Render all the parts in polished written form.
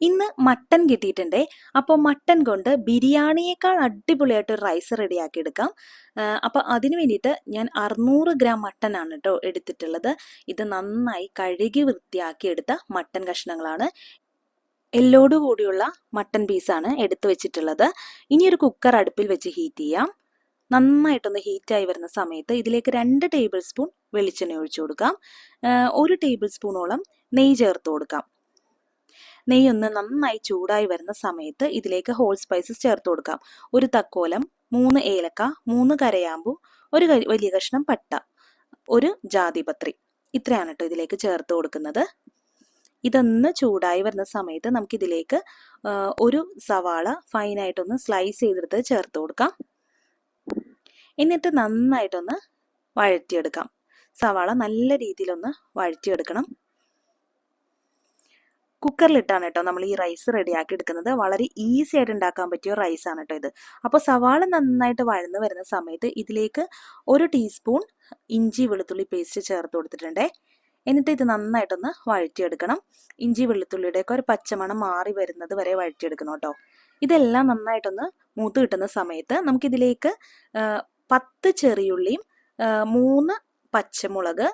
ഇന്ന് മട്ടൻ കിട്ടിയിട്ടുണ്ടേ. അപ്പോൾ മട്ടൻ കൊണ്ട് ബിരിയാണിയേക്കാൾ അടിപൊളിയായിട്ട് ഒരു റൈസ് റെഡിയാക്കി എടുക്കാം. അപ്പോൾ അതിന് വേണ്ടിയിട്ട് ഞാൻ 600 ഗ്രാം മട്ടനാണ് കേട്ടോ എടുത്തിട്ടുള്ളത്. ഇത് നന്നായി കഴുകി വൃത്തിയാക്കി എടുത്ത മട്ടൻ കഷ്ണങ്ങളാണ്. എല്ലോട് കൂടിയുള്ള മട്ടൻ പീസാണ് എടുത്തു വെച്ചിട്ടുള്ളത്. ഇനി ഒരു കുക്കർ അടുപ്പിൽ വെച്ച് ഹീറ്റ് ചെയ്യാം. നന്നായിട്ടൊന്ന് ഹീറ്റായി വരുന്ന സമയത്ത് ഇതിലേക്ക് 2 ടേബിൾ സ്പൂൺ വെളിച്ചെണ്ണ ഒഴിച്ചു കൊടുക്കാം. 1 ടേബിൾ സ്പൂണോളം നെയ്യ് ചേർത്ത് കൊടുക്കാം. നെയ്യൊന്ന് നന്നായി ചൂടായി വരുന്ന സമയത്ത് ഇതിലേക്ക് ഹോൾ സ്പൈസസ് ചേർത്ത് കൊടുക്കാം. 1 തക്കോലം, 3 ഏലക്ക, 3 കരയാമ്പു, 1 വലിയ കഷ്ണം പട്ട, 1 ജാതിപത്രി. ഇത്രയാണ് കേട്ടോ ഇതിലേക്ക് ചേർത്ത് കൊടുക്കുന്നത്. ഇതൊന്ന് ചൂടായി വരുന്ന സമയത്ത് നമുക്കിതിലേക്ക് 1 സവാള ഫൈനായിട്ടൊന്ന് സ്ലൈസ് ചെയ്തെടുത്ത് ചേർത്ത് കൊടുക്കാം. എന്നിട്ട് നന്നായിട്ടൊന്ന് വഴറ്റിയെടുക്കാം. സവാള നല്ല രീതിയിലൊന്ന് വഴറ്റിയെടുക്കണം. കുക്കറിലിട്ടാണ് കേട്ടോ നമ്മൾ ഈ റൈസ് റെഡിയാക്കി എടുക്കുന്നത്. വളരെ ഈസി ആയിട്ട് ഉണ്ടാക്കാൻ പറ്റിയ റൈസാണ് കേട്ടോ ഇത്. അപ്പോൾ സവാള നന്നായിട്ട് വഴന്ന് വരുന്ന സമയത്ത് ഇതിലേക്ക് 1 ടീസ്പൂൺ ഇഞ്ചി വെളുത്തുള്ളി പേസ്റ്റ് ചേർത്ത് കൊടുത്തിട്ടുണ്ടേ. എന്നിട്ട് ഇത് നന്നായിട്ടൊന്ന് വഴറ്റിയെടുക്കണം. ഇഞ്ചി വെളുത്തുള്ളിയുടെയൊക്കെ ഒരു പച്ചമണം മാറി വരുന്നത് വരെ വഴറ്റിയെടുക്കണം കേട്ടോ. ഇതെല്ലാം നന്നായിട്ടൊന്ന് മൂത്ത് കിട്ടുന്ന സമയത്ത് നമുക്കിതിലേക്ക് 10 ചെറിയുള്ളിയും 3 പച്ചമുളക്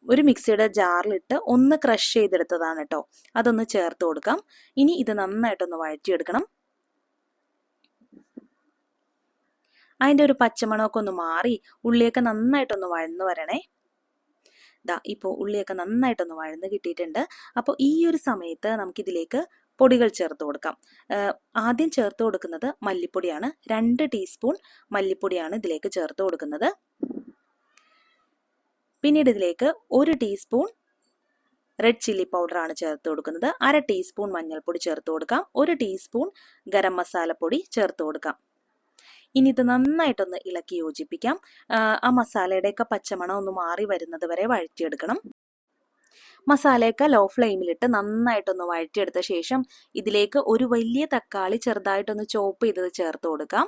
ഒരു മിക്സിയുടെ ജാറിലിട്ട് ഒന്ന് ക്രഷ് ചെയ്തെടുത്തതാണ് കേട്ടോ. അതൊന്ന് ചേർത്ത് കൊടുക്കാം. ഇനി ഇത് നന്നായിട്ടൊന്ന് വഴറ്റിയെടുക്കണം. അതിൻ്റെ ഒരു പച്ചമണമൊക്കെ ഒന്ന് മാറി ഉള്ളിയൊക്കെ നന്നായിട്ടൊന്ന് വഴന്ന് വരണേ. ഇപ്പോൾ ഉള്ളിയൊക്കെ നന്നായിട്ടൊന്ന് വഴന്ന് കിട്ടിയിട്ടുണ്ട്. അപ്പോൾ ഈ ഒരു സമയത്ത് നമുക്കിതിലേക്ക് പൊടികൾ ചേർത്ത് കൊടുക്കാം. ആദ്യം ചേർത്ത് കൊടുക്കുന്നത് മല്ലിപ്പൊടിയാണ്. 2 ടീസ്പൂൺ മല്ലിപ്പൊടിയാണ് ഇതിലേക്ക് ചേർത്ത് കൊടുക്കുന്നത്. പിന്നീട് ഇതിലേക്ക് 1 ടീസ്പൂൺ റെഡ് ചില്ലി പൗഡറാണ് ചേർത്ത് കൊടുക്കുന്നത്. 1/2 ടീസ്പൂൺ മഞ്ഞൾപ്പൊടി ചേർത്ത് കൊടുക്കാം. 1 ടീസ്പൂൺ ഗരം മസാലപ്പൊടി ചേർത്ത് കൊടുക്കാം. ഇനി ഇത് നന്നായിട്ടൊന്ന് ഇളക്കി യോജിപ്പിക്കാം. ആ മസാലയുടെയൊക്കെ പച്ചമണം ഒന്ന് മാറി വരുന്നത് വരെ വഴറ്റിയെടുക്കണം. മസാലയൊക്കെ ലോ ഫ്ലെയിമിലിട്ട് നന്നായിട്ടൊന്ന് വഴറ്റിയെടുത്ത ശേഷം ഇതിലേക്ക് ഒരു വലിയ തക്കാളി ചെറുതായിട്ടൊന്ന് ചോപ്പ് ചെയ്തത് ചേർത്ത് കൊടുക്കാം.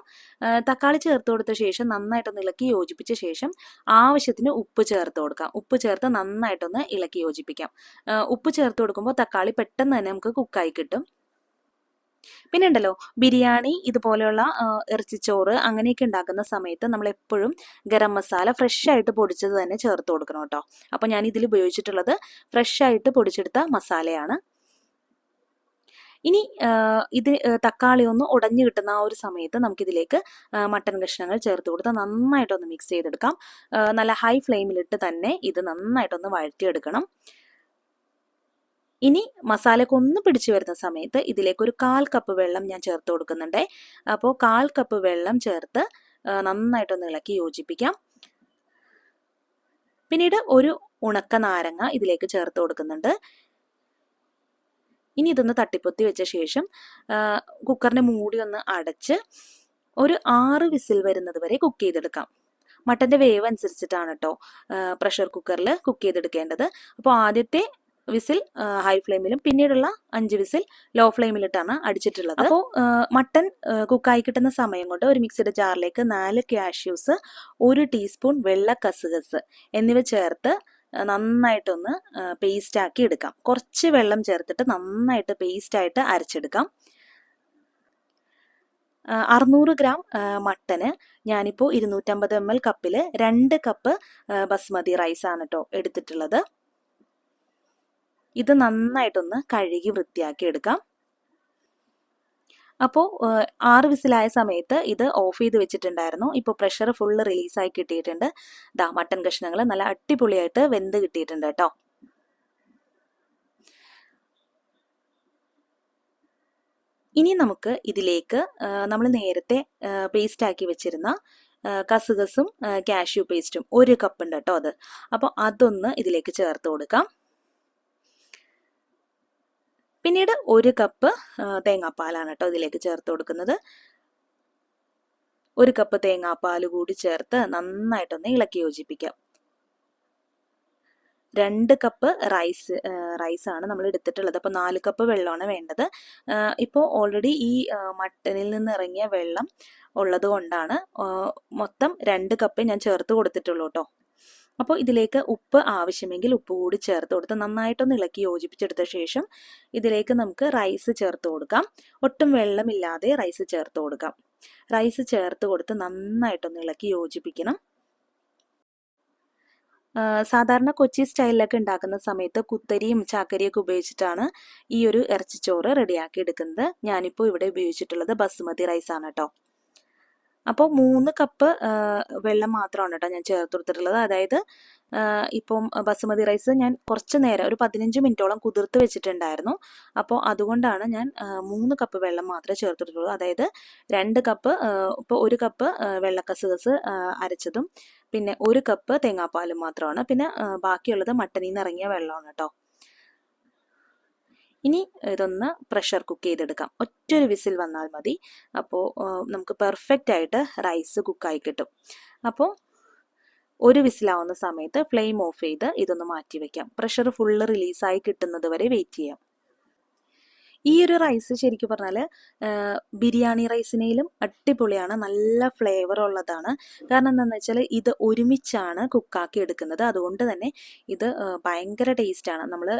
തക്കാളി ചേർത്ത് കൊടുത്ത ശേഷം നന്നായിട്ടൊന്ന് ഇളക്കി യോജിപ്പിച്ച ശേഷം ആവശ്യത്തിന് ഉപ്പ് ചേർത്ത് കൊടുക്കാം. ഉപ്പ് ചേർത്ത് നന്നായിട്ടൊന്ന് ഇളക്കി യോജിപ്പിക്കാം. ഉപ്പ് ചേർത്ത് കൊടുക്കുമ്പോൾ തക്കാളി പെട്ടെന്ന് തന്നെ നമുക്ക് കുക്കായി കിട്ടും. പിന്നെ ഉണ്ടല്ലോ, ബിരിയാണി ഇതുപോലെയുള്ള ഇറച്ചിച്ചോറ് അങ്ങനെയൊക്കെ ഉണ്ടാക്കുന്ന സമയത്ത് നമ്മൾ എപ്പോഴും ഗരം മസാല ഫ്രഷ് ആയിട്ട് പൊടിച്ചത് തന്നെ ചേർത്ത് കൊടുക്കണം കേട്ടോ. അപ്പോൾ ഞാൻ ഇതിൽ ഉപയോഗിച്ചിട്ടുള്ളത് ഫ്രഷ് ആയിട്ട് പൊടിച്ചെടുത്ത മസാലയാണ്. ഇനി ഇത് തക്കാളി ഒന്ന് ഉടഞ്ഞു കിട്ടുന്ന ആ ഒരു സമയത്ത് നമുക്കിതിലേക്ക് മട്ടൻ കഷ്ണങ്ങൾ ചേർത്ത് കൊടുത്ത് നന്നായിട്ടൊന്ന് മിക്സ് ചെയ്തെടുക്കാം. നല്ല ഹൈ ഫ്ലെയിമിലിട്ട് തന്നെ ഇത് നന്നായിട്ടൊന്ന് വഴറ്റിയെടുക്കണം. ഇനി മസാലയൊക്കെ ഒന്ന് പിടിച്ചു വരുന്ന സമയത്ത് ഇതിലേക്ക് ഒരു 1/4 കപ്പ് വെള്ളം ഞാൻ ചേർത്ത് കൊടുക്കുന്നുണ്ട്. അപ്പോൾ 1/4 കപ്പ് വെള്ളം ചേർത്ത് നന്നായിട്ടൊന്ന് ഇളക്കി യോജിപ്പിക്കാം. പിന്നീട് ഒരു ഉണക്ക നാരങ്ങ ഇതിലേക്ക് ചേർത്ത് കൊടുക്കുന്നുണ്ട്. ഇനി ഇതൊന്ന് തട്ടിപ്പൊത്തി വെച്ച ശേഷം കുക്കറിന്റെ മൂടി ഒന്ന് അടച്ച് ഒരു 6 വിസിൽ വരുന്നത് വരെ കുക്ക് ചെയ്തെടുക്കാം. മട്ടന്റെ വേവ് അനുസരിച്ചിട്ടാണ് കേട്ടോ പ്രഷർ കുക്കറിൽ കുക്ക് ചെയ്തെടുക്കേണ്ടത്. അപ്പോൾ ആദ്യത്തെ വിസിൽ ഹൈ ഫ്ലെയിമിലും പിന്നീടുള്ള 5 വിസിൽ ലോ ഫ്ലെയിമിലിട്ടാണ് അടിച്ചിട്ടുള്ളത്. അപ്പോൾ മട്ടൻ കുക്കായി കിട്ടുന്ന സമയം കൊണ്ട് ഒരു മിക്സിയുടെ ജാറിലേക്ക് 4 കാഷ്യൂസ്, 1 ടീസ്പൂൺ വെള്ള കസുകസ് എന്നിവ ചേർത്ത് നന്നായിട്ടൊന്ന് പേസ്റ്റ് ആക്കി എടുക്കാം. കുറച്ച് വെള്ളം ചേർത്തിട്ട് നന്നായിട്ട് പേസ്റ്റായിട്ട് അരച്ചെടുക്കാം. 600 ഗ്രാം മട്ടന് ഞാനിപ്പോൾ 250 ml കപ്പിൽ 2 കപ്പ് ബസ്മതി റൈസാണ് കേട്ടോ എടുത്തിട്ടുള്ളത്. ഇത് നന്നായിട്ടൊന്ന് കഴുകി വൃത്തിയാക്കി എടുക്കാം. അപ്പോൾ 6 വിസിലായ സമയത്ത് ഇത് ഓഫ് ചെയ്ത് വെച്ചിട്ടുണ്ടായിരുന്നു. ഇപ്പോൾ പ്രഷർ ഫുള്ള് റിലീസായി കിട്ടിയിട്ടുണ്ട്. മട്ടൻ കഷ്ണങ്ങൾ നല്ല അടിപൊളിയായിട്ട് വെന്ത് കിട്ടിയിട്ടുണ്ട് കേട്ടോ. ഇനി നമുക്ക് ഇതിലേക്ക് നമ്മൾ നേരത്തെ പേസ്റ്റ് ആക്കി വെച്ചിരുന്ന കസുകസും കാഷ്യൂ പേസ്റ്റും 1 കപ്പ് ഉണ്ട് കേട്ടോ അത്. അപ്പോൾ അതൊന്ന് ഇതിലേക്ക് ചേർത്ത് കൊടുക്കാം. പിന്നീട് 1 കപ്പ് തേങ്ങാപ്പാലാണ് കേട്ടോ ഇതിലേക്ക് ചേർത്ത് കൊടുക്കുന്നത്. 1 കപ്പ് തേങ്ങാപ്പാൽ കൂടി ചേർത്ത് നന്നായിട്ടൊന്ന് ഇളക്കി യോജിപ്പിക്കാം. 2 കപ്പ് റൈസാണ് നമ്മൾ എടുത്തിട്ടുള്ളത്. അപ്പോൾ 4 കപ്പ് വെള്ളമാണ് വേണ്ടത്. ഇപ്പോൾ ഓൾറെഡി ഈ മട്ടനിൽ നിന്ന് ഇറങ്ങിയ വെള്ളം ഉള്ളത് കൊണ്ടാണ് മൊത്തം 2 കപ്പ് ഞാൻ ചേർത്ത് കൊടുത്തിട്ടുള്ളൂ കേട്ടോ. അപ്പോൾ ഇതിലേക്ക് ഉപ്പ് ആവശ്യമെങ്കിൽ ഉപ്പ് കൂടി ചേർത്ത് കൊടുത്ത് നന്നായിട്ടൊന്ന് ഇളക്കി യോജിപ്പിച്ചെടുത്ത ശേഷം ഇതിലേക്ക് നമുക്ക് റൈസ് ചേർത്ത് കൊടുക്കാം. ഒട്ടും വെള്ളമില്ലാതെ റൈസ് ചേർത്ത് കൊടുക്കാം. റൈസ് ചേർത്ത് കൊടുത്ത് നന്നായിട്ടൊന്ന് ഇളക്കി യോജിപ്പിക്കണം. സാധാരണ കൊച്ചി സ്റ്റൈലിലൊക്കെ ഉണ്ടാക്കുന്ന സമയത്ത് കുത്തരിയും ചാക്കരിയൊക്കെ ഉപയോഗിച്ചിട്ടാണ് ഈ ഒരു ഇറച്ചിച്ചോറ് റെഡിയാക്കി എടുക്കുന്നത്. ഞാനിപ്പോൾ ഇവിടെ ഉപയോഗിച്ചിട്ടുള്ളത് ബസുമതി റൈസാണ് കേട്ടോ. അപ്പോൾ 3 കപ്പ് വെള്ളം മാത്രമാണ് കേട്ടോ ഞാൻ ചേർത്ത് കൊടുത്തിട്ടുള്ളത്. അതായത് ഇപ്പം ബസുമതി റൈസ് ഞാൻ കുറച്ച് നേരം ഒരു 15 മിനിറ്റോളം കുതിർത്ത് വെച്ചിട്ടുണ്ടായിരുന്നു. അപ്പോൾ അതുകൊണ്ടാണ് ഞാൻ 3 കപ്പ് വെള്ളം മാത്രമേ ചേർത്തിട്ടുള്ളൂ. അതായത് 2 കപ്പ് ഇപ്പോൾ 1 കപ്പ് വെള്ളക്കസുകസ് അരച്ചതും പിന്നെ 1 കപ്പ് തേങ്ങാപ്പാലും മാത്രമാണ്. പിന്നെ ബാക്കിയുള്ളത് മട്ടനിൽ നിന്ന് ഇറങ്ങിയ വെള്ളമാണ് കേട്ടോ. ഇനി ഇതൊന്ന് പ്രഷർ കുക്ക് ചെയ്തെടുക്കാം. ഒറ്റൊരു വിസിൽ വന്നാൽ മതി. അപ്പോൾ നമുക്ക് പെർഫെക്റ്റ് ആയിട്ട് റൈസ് കുക്കായി കിട്ടും. അപ്പോൾ ഒരു വിസിലാവുന്ന സമയത്ത് ഫ്ലെയിം ഓഫ് ചെയ്ത് ഇതൊന്ന് മാറ്റി വയ്ക്കാം. പ്രഷർ ഫുള്ള് റിലീസായി കിട്ടുന്നത് വരെ വെയിറ്റ് ചെയ്യാം. ഈ ഒരു റൈസ് ശരിക്കും പറഞ്ഞാൽ ബിരിയാണി റൈസിനേലും അടിപൊളിയാണ്, നല്ല ഫ്ലേവർ ഉള്ളതാണ്. കാരണം എന്താണെന്ന് വെച്ചാൽ ഇത് ഒരുമിച്ചാണ് കുക്കാക്കി എടുക്കുന്നത്. അതുകൊണ്ട് തന്നെ ഇത് ഭയങ്കര ടേസ്റ്റാണ്. നമ്മൾ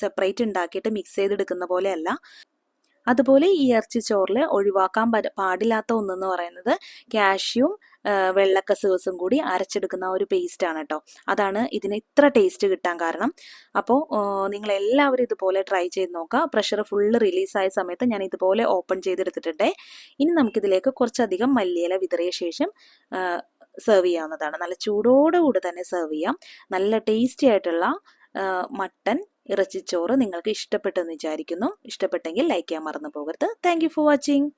സെപ്പറേറ്റ് ഉണ്ടാക്കിയിട്ട് മിക്സ് ചെയ്തെടുക്കുന്ന പോലെയല്ല. അതുപോലെ ഈ ഇറച്ചിച്ചോറിൽ ഒഴിവാക്കാൻ പാടില്ലാത്ത ഒന്നെന്ന് പറയുന്നത് കാഷ്യൂം വെള്ളക്കസുകസും കൂടി അരച്ചെടുക്കുന്ന ഒരു പേസ്റ്റാണ് കേട്ടോ. അതാണ് ഇതിന് ഇത്ര ടേസ്റ്റ് കിട്ടാൻ കാരണം. അപ്പോൾ നിങ്ങൾ എല്ലാവരും ഇതുപോലെ ട്രൈ ചെയ്ത് നോക്കുക. പ്രഷർ ഫുള്ള് റിലീസായ സമയത്ത് ഞാൻ ഇതുപോലെ ഓപ്പൺ ചെയ്തെടുത്തിട്ടുണ്ട്. ഇനി നമുക്കിതിലേക്ക് കുറച്ചധികം മല്ലിയില വിതറിയ ശേഷം സെർവ് ചെയ്യാവുന്നതാണ്. നല്ല ചൂടോടുകൂടി തന്നെ സെർവ് ചെയ്യാം. നല്ല ടേസ്റ്റി ആയിട്ടുള്ള മട്ടൻ ഇറച്ചിച്ചോറ് നിങ്ങൾക്ക് ഇഷ്ടപ്പെട്ടെന്ന് വിചാരിക്കുന്നു. ഇഷ്ടപ്പെട്ടെങ്കിൽ ലൈക്ക് ചെയ്യാൻ മറന്നു പോകരുത്. Thank you for watching.